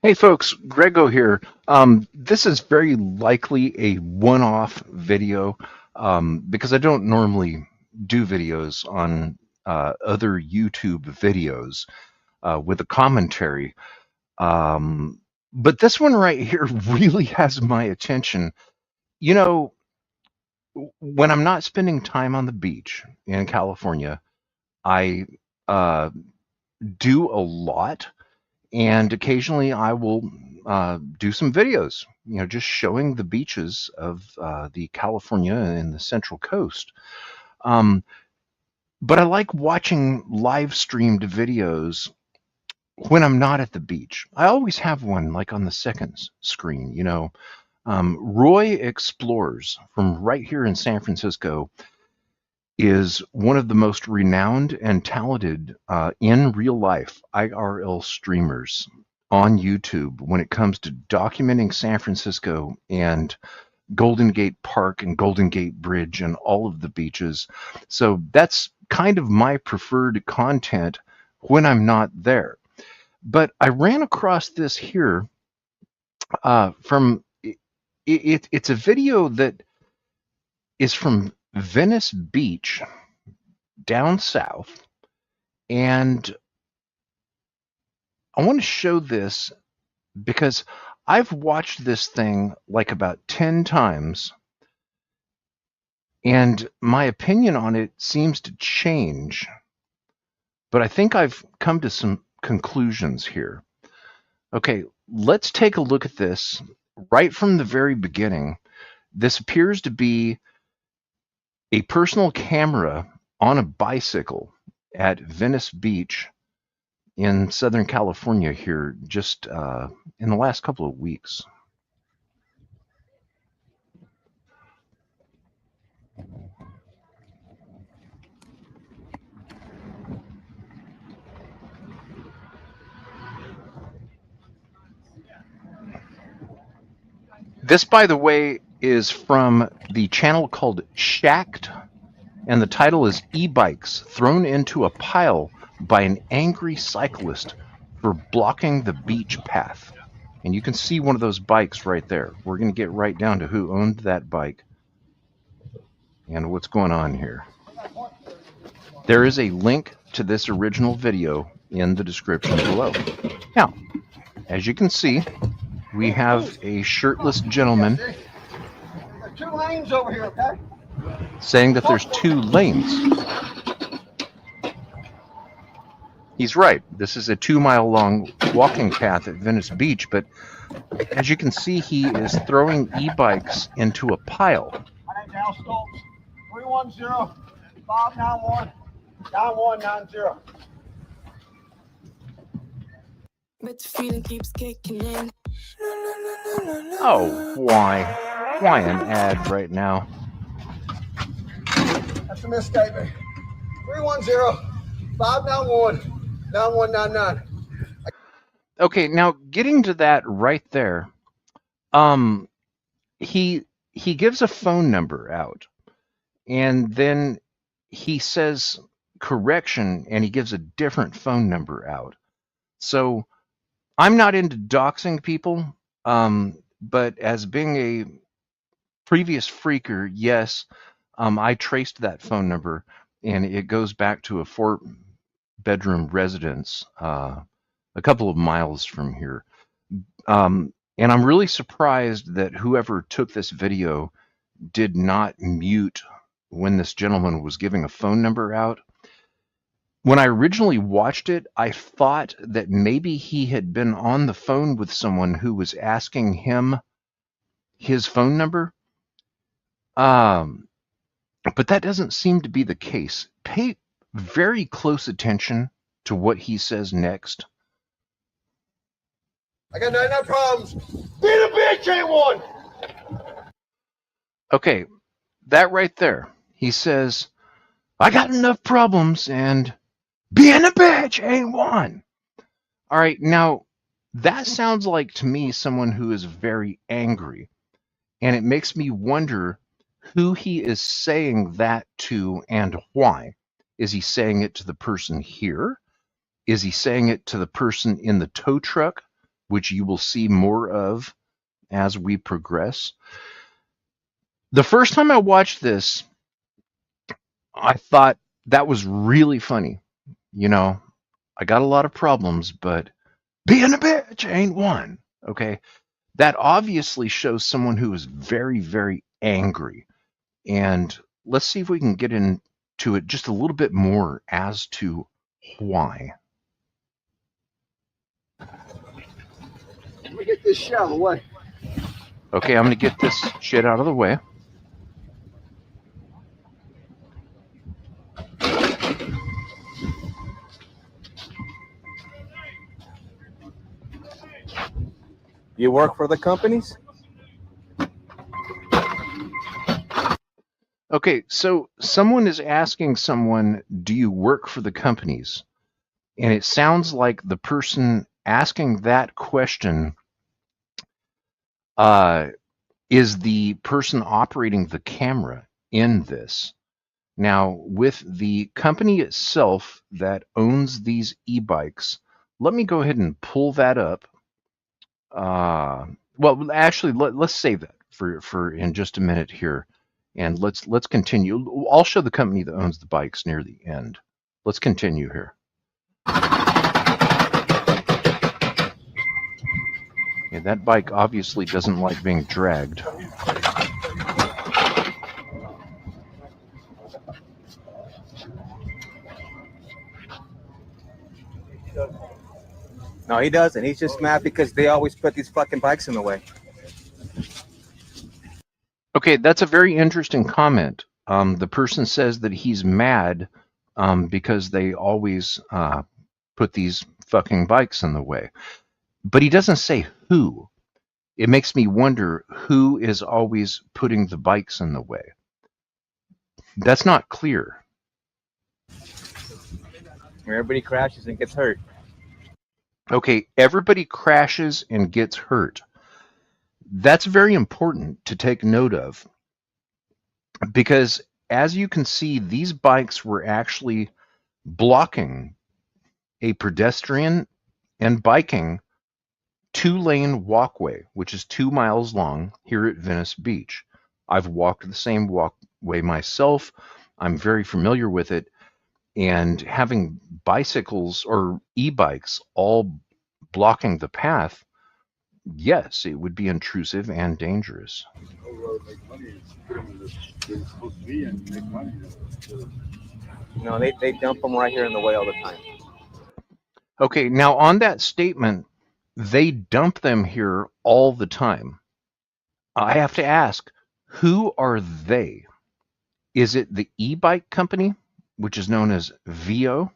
Hey folks, Grego here. This is very likely a one-off video because I don't normally do videos on other YouTube videos with a commentary. Um, but this one right here really has my attention. You know, when I'm not spending time on the beach in California, I uh, do a lot. And occasionally I will do some videos, just showing the beaches of the California and the Central Coast. Um, but I like watching live streamed videos when I'm not at the beach. I always have one like on the second screen. Roy Explores from right here in San Francisco is one of the most renowned and talented in real life IRL streamers on YouTube when it comes to documenting San Francisco and Golden Gate Park and Golden Gate Bridge and all of the beaches. So that's kind of my preferred content when I'm not there. But I ran across this here from it's a video that is from Venice Beach down south, and I want to show this because I've watched this thing like about 10 times, and my opinion on it seems to change, but I think I've come to some conclusions here. Okay, let's take a look at this right from the very beginning. This appears to be a personal camera on a bicycle at Venice Beach in Southern California here just in the last couple of weeks. This, by the way, is from the channel called Shacked, and the title is E-Bikes Thrown into a Pile by an Angry Cyclist for Blocking the Beach Path. And you can see one of those bikes right there. We're going to get right down to who owned that bike and what's going on here. There is a link to this original video in the description below. Now, as you can see, we have a shirtless gentleman There's 2 lanes over here, okay? saying that there's 2 lanes. He's right. This is a 2-mile long walking path at Venice Beach, but as you can see, he is throwing e-bikes into a pile. My name's Al Stoltz. 310-591-9190. But the feeling keeps kicking in. Oh, why? Why an ad right now? That's a misstatement. 310-591-9199. Okay, now getting to that right there, he gives a phone number out, and then he says correction, and he gives a different phone number out. So I'm not into doxing people, but as being a previous freaker, yes, I traced that phone number, and it goes back to a 4-bedroom residence a couple of miles from here. And I'm really surprised that whoever took this video did not mute when this gentleman was giving a phone number out. When I originally watched it, I thought that maybe he had been on the phone with someone who was asking him his phone number. But that doesn't seem to be the case. Pay very close attention to what he says next. I got no problems. Being a bitch ain't one. Okay, that right there. He says, I got enough problems and being a bitch ain't one. All right, now that sounds like to me someone who is very angry. And it makes me wonder who he is saying that to and why. Is he saying it to the person here? Is he saying it to the person in the tow truck which you will see more of as we progress. The first time I watched this, I thought that was really funny. You know, I got a lot of problems, but being a bitch ain't one. Okay. That obviously shows someone who is very, very angry. And let's see if we can get into it just a little bit more as to why. Let me get this shit out of the way. Okay, I'm going to get this shit out of the way. You work for the companies? Okay, so someone is asking someone, do you work for the companies? And it sounds like the person asking that question is the person operating the camera in this. Now, with the company itself that owns these e-bikes, let me go ahead and pull that up. Well, actually, let's save that for in just a minute here, and let's continue. I'll show the company that owns the bikes near the end. Let's continue here. Yeah, that bike obviously doesn't like being dragged. No, he doesn't. He's just mad because they always put these fucking bikes in the way. Okay, that's a very interesting comment. The person says that he's mad because they always put these fucking bikes in the way. But he doesn't say who. It makes me wonder who is always putting the bikes in the way. That's not clear. Everybody crashes and gets hurt. Okay, everybody crashes and gets hurt. That's very important to take note of, because as you can see, these bikes were actually blocking a pedestrian and biking 2-lane walkway, which is 2 miles long here at Venice Beach. I've walked the same walkway myself. I'm very familiar with it. And having bicycles or e-bikes all blocking the path, yes, it would be intrusive and dangerous. No, they dump them right here in the way all the time. Okay, now on that statement, they dump them here all the time. I have to ask, who are they? Is it the e-bike company, which is known as Veo,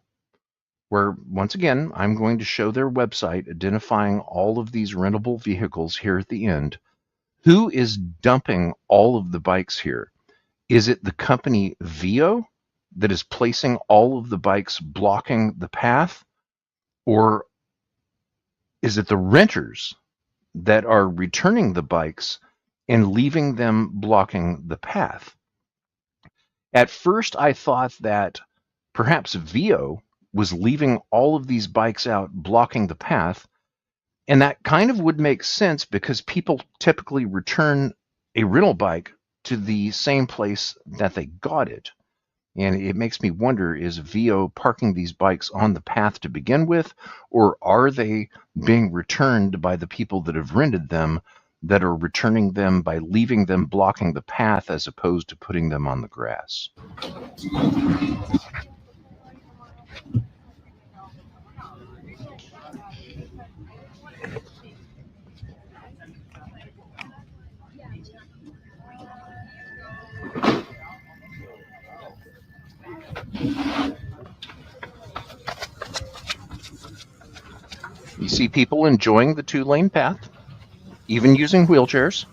where, once again, I'm going to show their website identifying all of these rentable vehicles here at the end. Who is dumping all of the bikes here? Is it the company Veo that is placing all of the bikes blocking the path? Or is it the renters that are returning the bikes and leaving them blocking the path? At first, I thought that perhaps Veo was leaving all of these bikes out blocking the path, and that kind of would make sense because people typically return a rental bike to the same place that they got it. And it makes me wonder, is Veo parking these bikes on the path to begin with, or are they being returned by the people that have rented them that are returning them by leaving them blocking the path as opposed to putting them on the grass? You see people enjoying the 2-lane path, even using wheelchairs.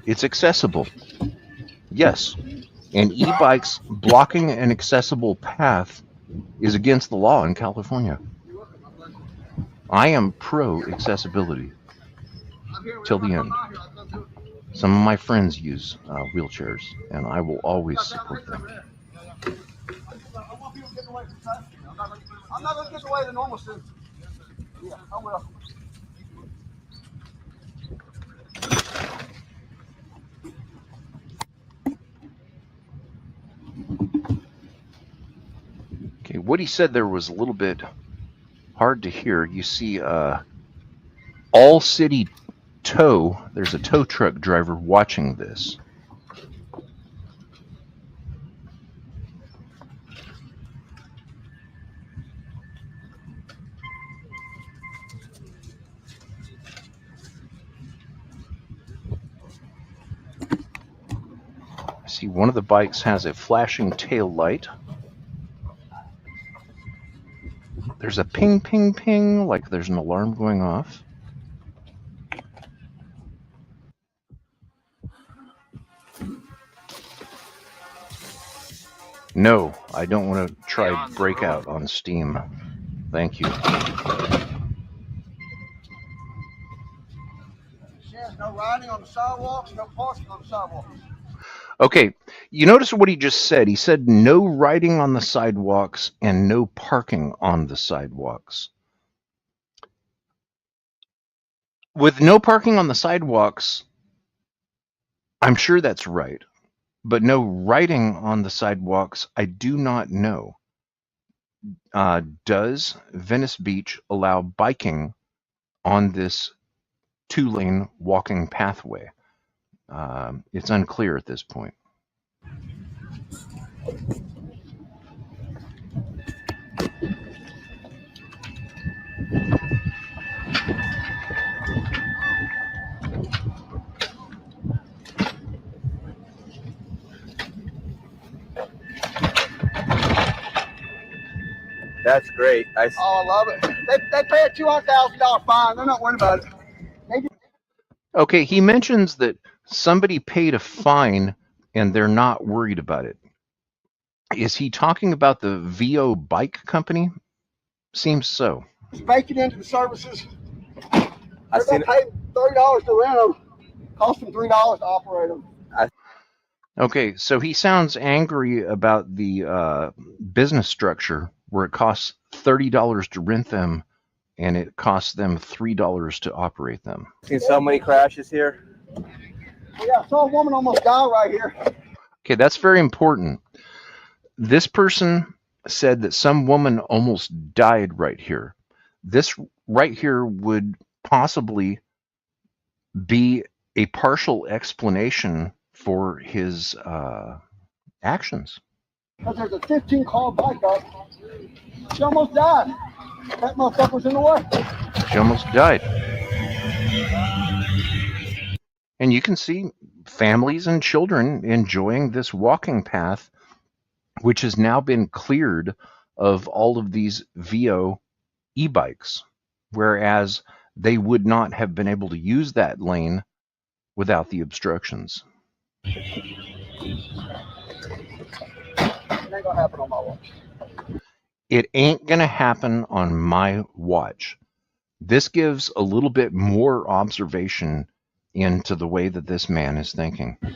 It's accessible. Yes, and e-bikes blocking an accessible path is against the law in California. I am pro accessibility till the end. Some of my friends use wheelchairs, and I will always support them. I'm not going to get away the normal citizen. Yeah, I will. Okay, what he said there was a little bit hard to hear. You see, all city tow. There's a tow truck driver watching this. I see one of the bikes has a flashing tail light. There's a ping, ping, ping, like there's an alarm going off. No, I don't want to try Breakout on Steam. Thank you. There's no riding on the sidewalks, no parking on the sidewalks. Okay, you notice what he just said. He said no riding on the sidewalks and no parking on the sidewalks. With no parking on the sidewalks, I'm sure that's right. But no riding on the sidewalks, I do not know. Does Venice Beach allow biking on this two-lane walking pathway? It's unclear at this point. That's great. Oh, I love it. They pay a $200,000 fine. They're not worried about it. Okay, he mentions that somebody paid a fine and they're not worried about it. Is he talking about the Veo bike company? Seems so. It's baking into the services. I They're seen going to pay $30 to rent them. Cost them $3 to operate them. Okay, so he sounds angry about the business structure where it costs $30 to rent them and it costs them $3 to operate them. seen so many crashes here. Yeah, I saw a woman almost die right here. Okay, that's very important. This person said that some woman almost died right here. This right here would possibly be a partial explanation for his actions. Because there's a 15-car bike up. She almost died. That motherfucker's in the way. She almost died. And you can see families and children enjoying this walking path, which has now been cleared of all of these Veo e-bikes, whereas they would not have been able to use that lane without the obstructions. It ain't gonna happen on my watch. It ain't gonna happen on my watch. This gives a little bit more observation into the way that this man is thinking. It's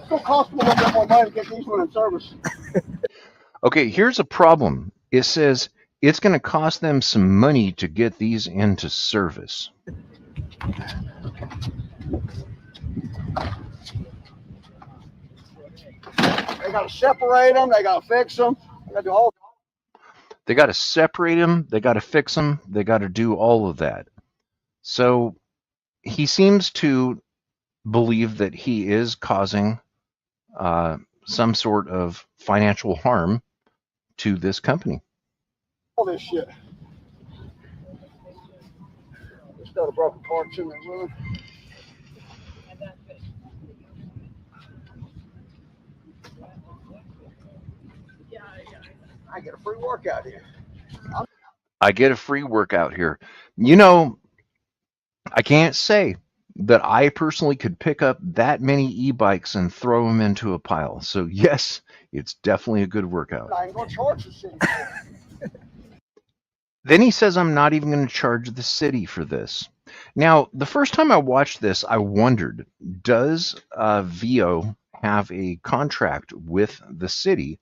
gonna cost me a little bit more money to get these ones in service. Okay, here's a problem. It says it's going to cost them some money to get these into service. They gotta separate them. They gotta fix them. They gotta do all. They got to separate them. They got to fix them. They got to do all of that. So he seems to believe that he is causing some sort of financial harm to this company. All this shit. Just got a broken parts in there, really. I get a free workout here. I get a free workout here. You know, I can't say that I personally could pick up that many e-bikes and throw them into a pile. So yes, it's definitely a good workout. I ain't gonna charge the city. Then he says I'm not even going to charge the city for this. Now, the first time I watched this, I wondered, does Veo have a contract with the city?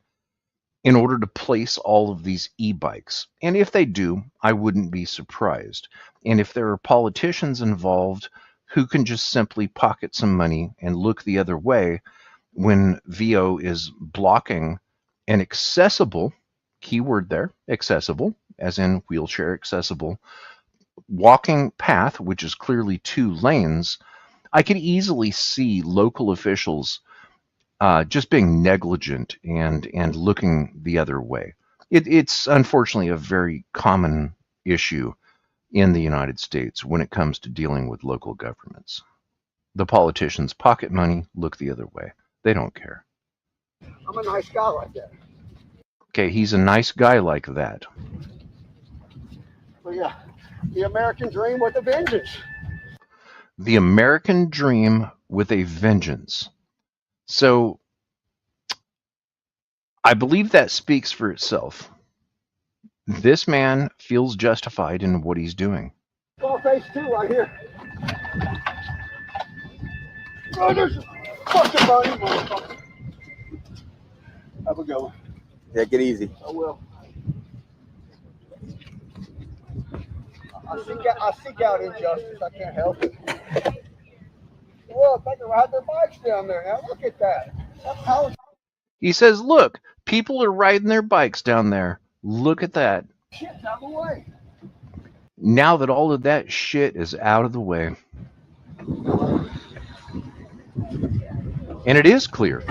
in order to place all of these e-bikes. And if they do, I wouldn't be surprised. And if there are politicians involved who can just simply pocket some money and look the other way when Veo is blocking an accessible, keyword there, accessible, as in wheelchair accessible, walking path, which is clearly 2 lanes, I could easily see local officials just being negligent and looking the other way. It's unfortunately a very common issue in the United States when it comes to dealing with local governments. The politicians pocket money, look the other way. They don't care. I'm a nice guy like that. Okay, he's a nice guy like that. But yeah, the American dream with a vengeance. The American dream with a vengeance. So I believe that speaks for itself. This man feels justified in what he's doing. Scarface 2 right here. Oh, there's a fucking bunny, motherfucker. Have a go. Yeah, get easy. I will. I seek out injustice. I can't help it. Look, they can ride their bikes down there now. Look at that. That's how He says, look, people are riding their bikes down there. Look at that. shit's out of the way. Now that all of that shit is out of the way. And it is clear.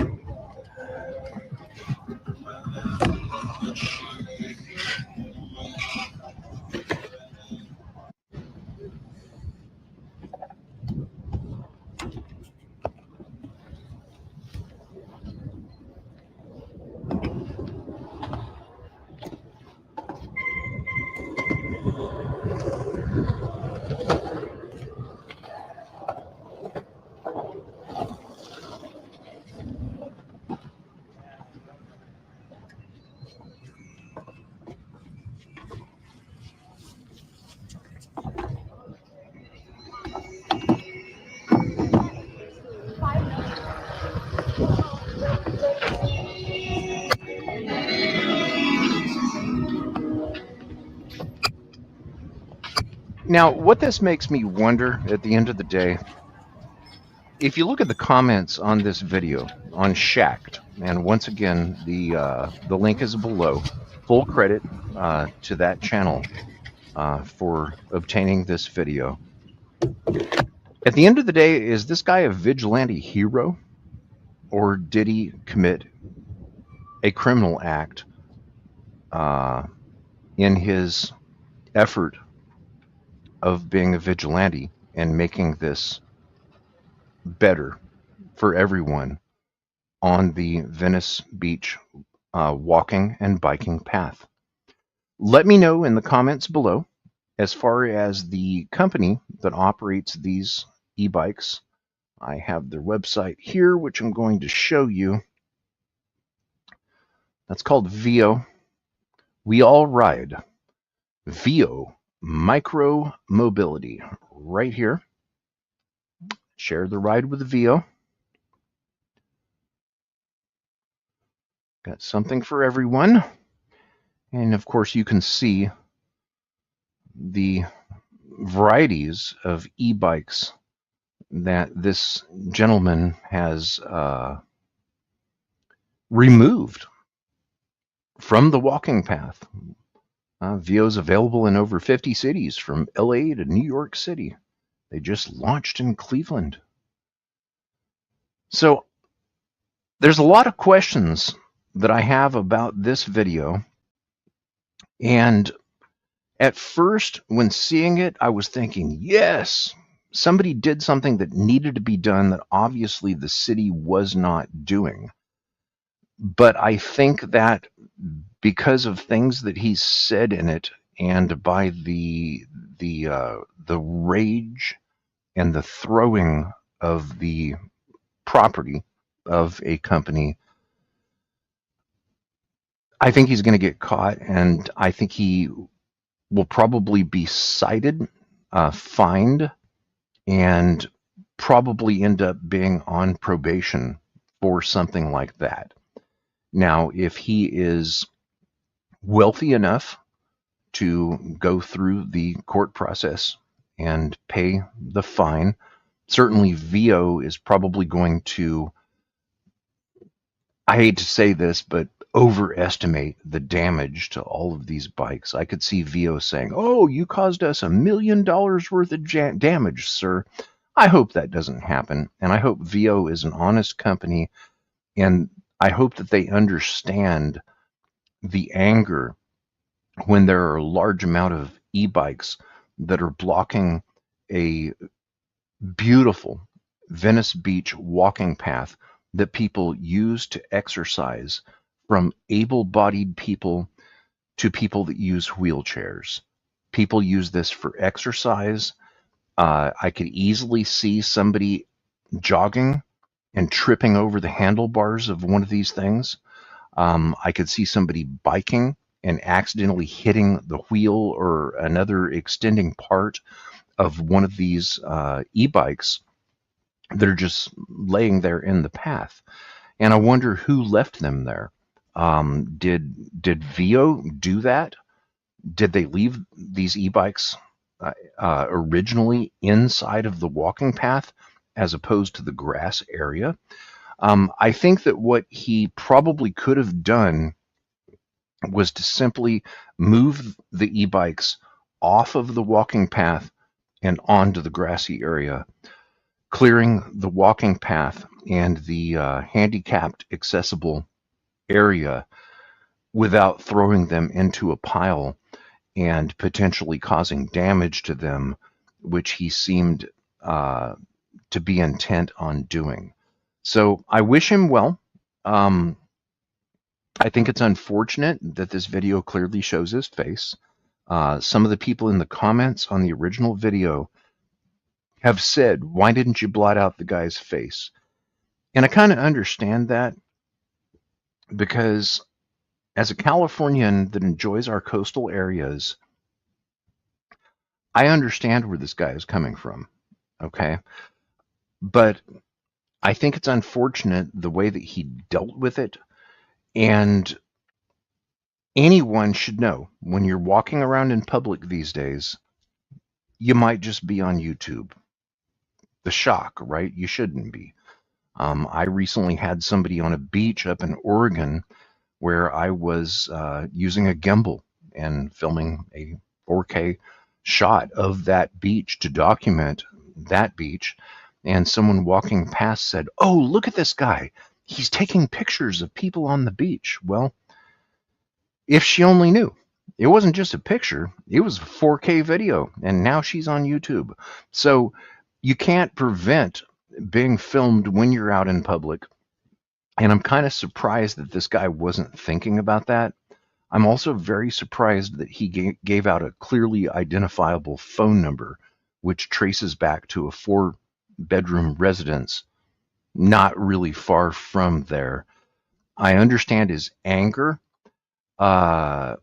Now, what this makes me wonder at the end of the day, if you look at the comments on this video on Shacked, and once again, the link is below, full credit to that channel for obtaining this video. At the end of the day, is this guy a vigilante hero, or did he commit a criminal act in his effort of being a vigilante and making this better for everyone on the Venice Beach walking and biking path? Let me know in the comments below as far as the company that operates these e-bikes. I have their website here, which I'm going to show you. That's called Veo. We all ride. Veo Micromobility, right here. Share the ride with Veo. Got something for everyone. And of course, you can see the varieties of e-bikes that this gentleman has removed from the walking path. Veo's available in over 50 cities, from LA to New York City. They just launched in Cleveland. So there's a lot of questions that I have about this video. And at first, when seeing it, I was thinking, yes, somebody did something that needed to be done that obviously the city was not doing. But I think that because of things that he said in it, and by the rage and the throwing of the property of a company, I think he's going to get caught, and I think he will probably be cited, fined, and probably end up being on probation for something like that. Now, if he is wealthy enough to go through the court process and pay the fine, certainly Veo is probably going to, I hate to say this, but overestimate the damage to all of these bikes. I could see Veo saying, "Oh, you caused us $1 million worth of damage, sir." I hope that doesn't happen, and I hope Veo is an honest company, and I hope that they understand the anger when there are a large amount of e-bikes that are blocking a beautiful Venice Beach walking path that people use to exercise, from able-bodied people to people that use wheelchairs. People use this for exercise. I could easily see somebody jogging and tripping over the handlebars of one of these things. I could see somebody biking and accidentally hitting the wheel or another extending part of one of these e-bikes that are just laying there in the path. And I wonder who left them there. Did Veo do that? Did they leave these e-bikes originally inside of the walking path as opposed to the grass area? I think that what he probably could have done was to simply move the e-bikes off of the walking path and onto the grassy area, clearing the walking path and the handicapped accessible area without throwing them into a pile and potentially causing damage to them, which he seemed to be intent on doing. So I wish him well. I think it's unfortunate that this video clearly shows his face. Some of the people in the comments on the original video have said, "Why didn't you blot out the guy's face?" And I kind of understand that, because as a Californian that enjoys our coastal areas, I understand where this guy is coming from, okay? But I think it's unfortunate the way that he dealt with it. And anyone should know, when you're walking around in public these days, you might just be on YouTube. The shock, right? You shouldn't be. I recently had somebody on a beach up in Oregon where I was using a gimbal and filming a 4K shot of that beach to document that beach. And someone walking past said, "Oh, look at this guy. He's taking pictures of people on the beach." Well, if she only knew. It wasn't just a picture, it was a 4K video, and now she's on YouTube. So you can't prevent being filmed when you're out in public. And I'm kind of surprised that this guy wasn't thinking about that. I'm also very surprised that he gave out a clearly identifiable phone number, which traces back to a 4-bedroom residence not really far from there. I understand his anger, but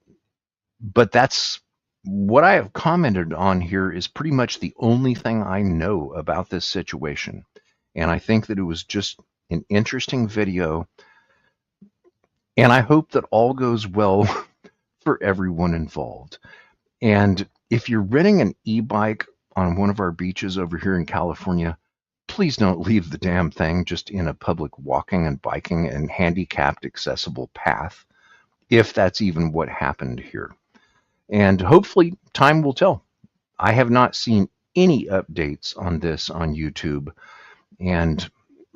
that's what I have commented on here is pretty much the only thing I know about this situation. And I think that it was just an interesting video. And I hope that all goes well for everyone involved. And if you're renting an e-bike on one of our beaches over here in California, please don't leave the damn thing just in a public walking and biking and handicapped accessible path, if that's even what happened here. And hopefully time will tell. I have not seen any updates on this on YouTube, and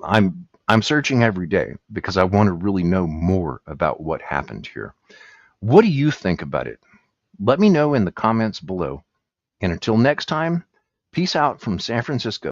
I'm searching every day because I want to really know more about what happened here. What do you think about it? Let me know in the comments below. And until next time, peace out from San Francisco.